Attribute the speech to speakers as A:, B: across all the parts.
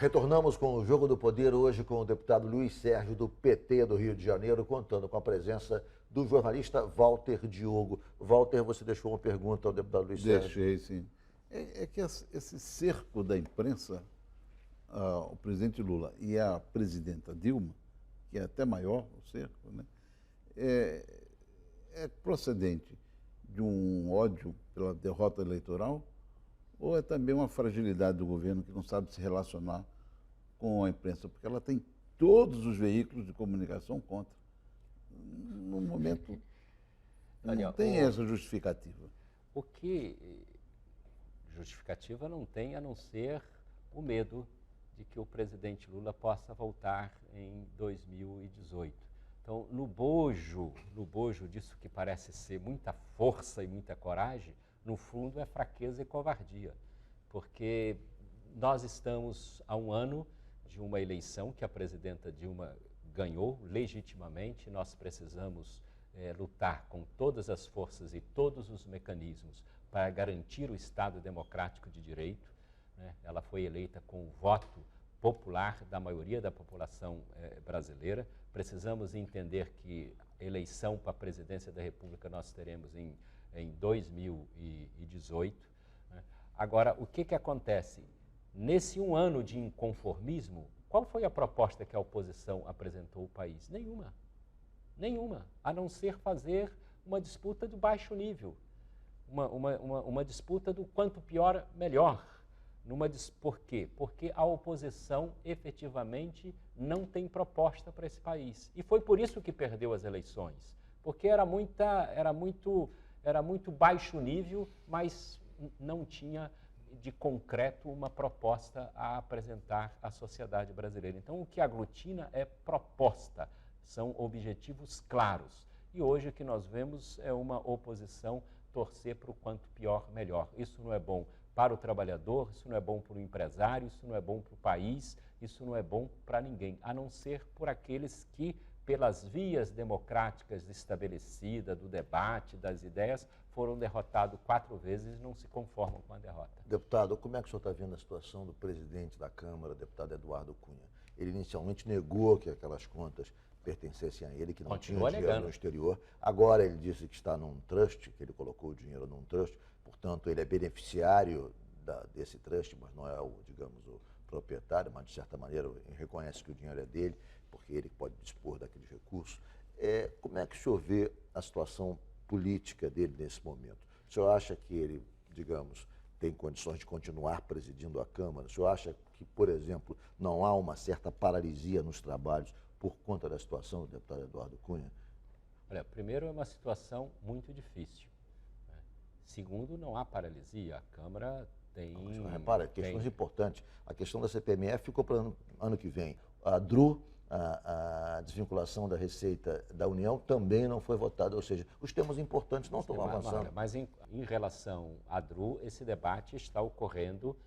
A: Retornamos com o Jogo do Poder hoje com o deputado Luiz Sérgio, do PT do Rio de Janeiro, contando com a presença do jornalista Walter Diogo. Walter, você deixou uma pergunta ao deputado Luiz Sérgio.
B: Deixei, sim. É que esse cerco da imprensa, o presidente Lula e a presidenta Dilma, que é até maior o cerco, né, é procedente de um ódio pela derrota eleitoral ou é também uma fragilidade do governo que não sabe se relacionar com a imprensa, porque ela tem todos os veículos de comunicação contra. No momento, não tem essa justificativa.
C: O que justificativa não tem, a não ser o medo de que o presidente Lula possa voltar em 2018. Então, no bojo disso que parece ser muita força e muita coragem, no fundo é fraqueza e covardia, porque nós estamos há um ano de uma eleição que a presidenta Dilma ganhou legitimamente. Nós precisamos lutar com todas as forças e todos os mecanismos para garantir o Estado democrático de direito, né? Ela foi eleita com o voto popular da maioria da população brasileira. Precisamos entender que a eleição para a presidência da República nós teremos em 2018. Né? Agora, o que acontece? Nesse um ano de inconformismo, qual foi a proposta que a oposição apresentou ao país? Nenhuma. Nenhuma, a não ser fazer uma disputa de baixo nível, uma disputa do quanto pior, melhor. Por quê? Porque a oposição efetivamente não tem proposta para esse país. E foi por isso que perdeu as eleições, porque era muito baixo nível, mas não tinha de concreto uma proposta a apresentar à sociedade brasileira. Então, o que aglutina é proposta, são objetivos claros. E hoje o que nós vemos é uma oposição torcer para o quanto pior, melhor. Isso não é bom para o trabalhador, isso não é bom para o empresário, isso não é bom para o país, isso não é bom para ninguém, a não ser por aqueles que, pelas vias democráticas estabelecidas, do debate, das ideias, foram derrotados 4 vezes e não se conformam com a derrota.
A: Deputado, como é que o senhor está vendo a situação do presidente da Câmara, deputado Eduardo Cunha? Ele inicialmente negou que aquelas contas pertencessem a ele, que não tinha dinheiro no exterior. Agora ele disse que está num trust, que ele colocou o dinheiro num trust, portanto ele é beneficiário desse trust, mas não é o proprietário, mas de certa maneira ele reconhece que o dinheiro é dele, porque ele pode dispor daqueles recursos. Como é que o senhor vê a situação política dele nesse momento? O senhor acha que ele, tem condições de continuar presidindo a Câmara? O senhor acha que, por exemplo, não há uma certa paralisia nos trabalhos por conta da situação do deputado Eduardo Cunha?
C: Olha, primeiro é uma situação muito difícil. Né? Segundo, não há paralisia. A Câmara tem...
A: Não, mas repara, questões importantes. A questão da CPMF ficou para o ano que vem. A DRU, a desvinculação da Receita da União, também não foi votada. Ou seja, os temas importantes não estão avançando.
C: Mas em relação à DRU, esse debate está ocorrendo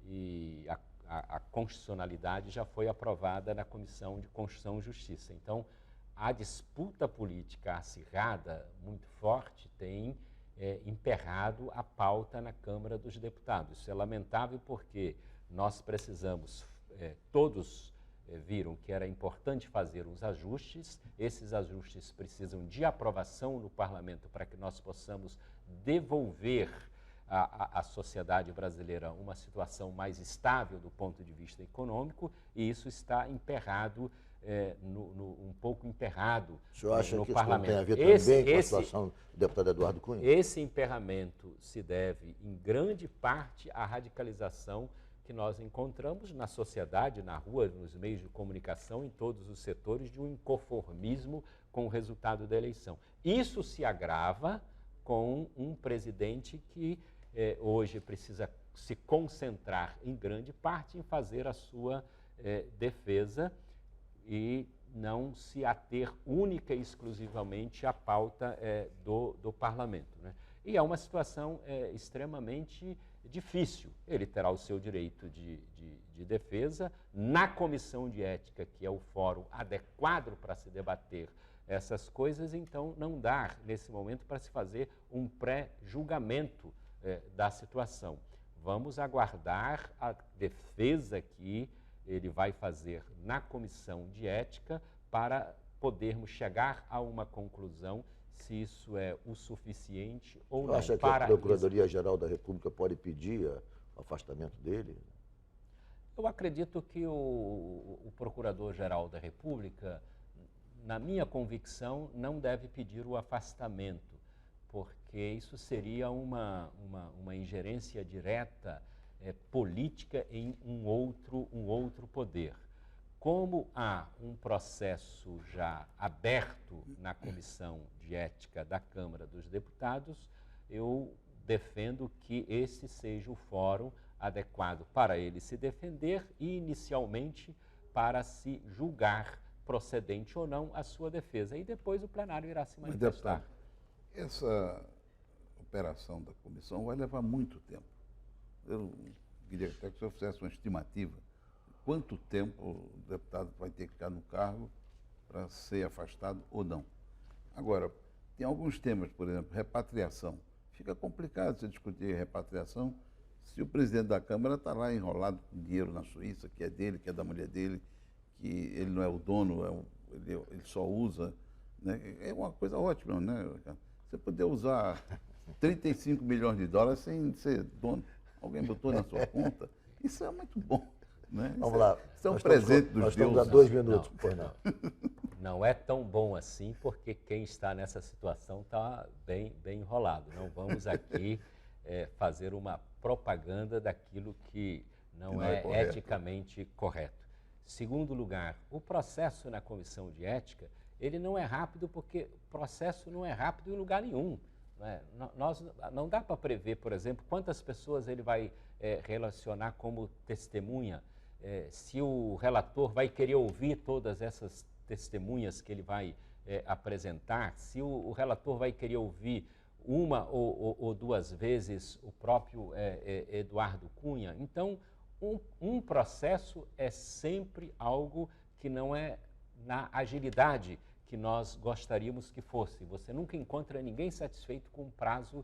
C: e a constitucionalidade já foi aprovada na Comissão de Constituição e Justiça. Então, a disputa política acirrada, muito forte, tem emperrado a pauta na Câmara dos Deputados. Isso é lamentável porque nós precisamos, todos viram que era importante fazer os ajustes. Esses ajustes precisam de aprovação no Parlamento para que nós possamos devolver à sociedade brasileira uma situação mais estável do ponto de vista econômico, e isso está emperrado, um pouco emperrado
A: o senhor acha
C: no
A: que
C: Parlamento.
A: Isso tem a ver também com a situação do deputado Eduardo Cunha?
C: Esse emperramento se deve, em grande parte, à radicalização que nós encontramos na sociedade, na rua, nos meios de comunicação, em todos os setores, de um inconformismo com o resultado da eleição. Isso se agrava com um presidente que hoje precisa se concentrar em grande parte em fazer a sua defesa e não se ater única e exclusivamente à pauta do Parlamento. Né? E é uma situação extremamente difícil. Ele terá o seu direito de defesa na Comissão de Ética, que é o fórum adequado para se debater essas coisas, então não dá, nesse momento, para se fazer um pré-julgamento da situação. Vamos aguardar a defesa aqui ele vai fazer na comissão de ética para podermos chegar a uma conclusão se isso é o suficiente ou não.
A: Acha que a Procuradoria-Geral da República pode pedir o afastamento dele?
C: Eu acredito que o Procurador-Geral da República, na minha convicção, não deve pedir o afastamento, porque isso seria uma ingerência direta política em um outro poder. Como há um processo já aberto na Comissão de Ética da Câmara dos Deputados, eu defendo que esse seja o fórum adequado para ele se defender e, inicialmente, para se julgar procedente ou não a sua defesa. E depois o plenário irá se manifestar.
B: Mas, deputado, essa operação da comissão vai levar muito tempo. Eu queria até que o senhor fizesse uma estimativa. Quanto tempo o deputado vai ter que ficar no cargo para ser afastado ou não? Agora, tem alguns temas, por exemplo, repatriação. Fica complicado você discutir repatriação se o presidente da Câmara está lá enrolado com dinheiro na Suíça, que é dele, que é da mulher dele, que ele não é o dono, ele só usa. Né? É uma coisa ótima, né, Ricardo? Você poder usar 35 milhões de dólares sem ser dono. Alguém botou na sua conta. Isso é muito bom. Né?
A: Vamos lá.
B: Isso é um presente dos deuses.
A: Nós estamos a 2 minutos, pois não.
C: Não é tão bom assim, porque quem está nessa situação está bem enrolado. Não vamos aqui fazer uma propaganda daquilo que não é eticamente correto. Segundo lugar, o processo na comissão de ética, ele não é rápido porque o processo não é rápido em lugar nenhum. Né? Não dá para prever, por exemplo, quantas pessoas ele vai relacionar como testemunha, se o relator vai querer ouvir todas essas testemunhas que ele vai apresentar, se o relator vai querer ouvir uma ou duas vezes o próprio Eduardo Cunha. Então, um processo é sempre algo que não é na agilidade que nós gostaríamos que fosse. Você nunca encontra ninguém satisfeito com o prazo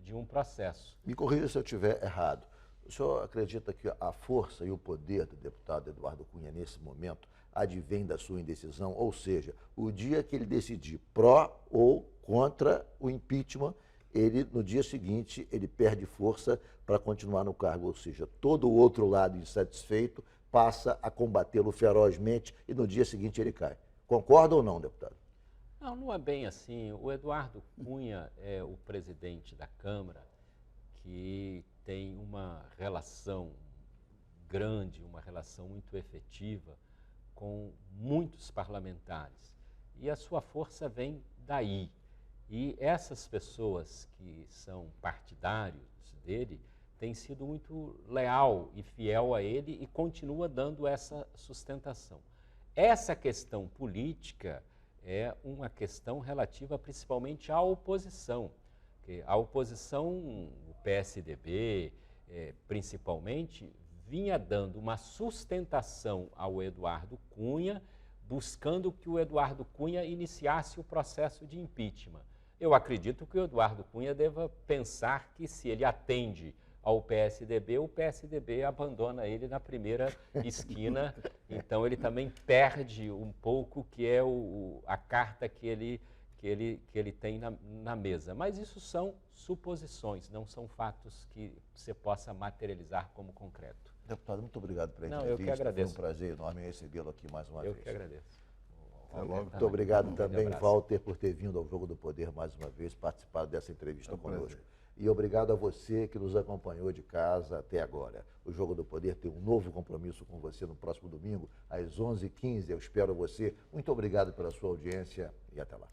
C: de um processo.
A: Me corrija se eu estiver errado. O senhor acredita que a força e o poder do deputado Eduardo Cunha, nesse momento, advém da sua indecisão? Ou seja, o dia que ele decidir pró ou contra o impeachment, ele, no dia seguinte, ele perde força para continuar no cargo. Ou seja, todo o outro lado insatisfeito passa a combatê-lo ferozmente e no dia seguinte ele cai. Concorda ou não, deputado?
C: Não é bem assim. O Eduardo Cunha é o presidente da Câmara que tem uma relação grande, uma relação muito efetiva com muitos parlamentares. E a sua força vem daí. E essas pessoas que são partidários dele têm sido muito leal e fiel a ele e continua dando essa sustentação. Essa questão política é uma questão relativa principalmente à oposição. A oposição, o PSDB, principalmente, vinha dando uma sustentação ao Eduardo Cunha, buscando que o Eduardo Cunha iniciasse o processo de impeachment. Eu acredito que o Eduardo Cunha deva pensar que se ele atende ao PSDB, o PSDB abandona ele na primeira esquina, então ele também perde um pouco que é a carta que ele tem na mesa. Mas isso são suposições, não são fatos que você possa materializar como concreto.
A: Deputado, muito obrigado pela entrevista.
C: Eu que agradeço.
A: Foi um prazer enorme recebê-lo aqui mais uma vez.
C: Eu que agradeço.
A: Muito obrigado também, Walter, por ter vindo ao Jogo do Poder mais uma vez, participado dessa entrevista conosco. E obrigado a você que nos acompanhou de casa até agora. O Jogo do Poder tem um novo compromisso com você no próximo domingo, às 11h15. Eu espero você. Muito obrigado pela sua audiência e até lá.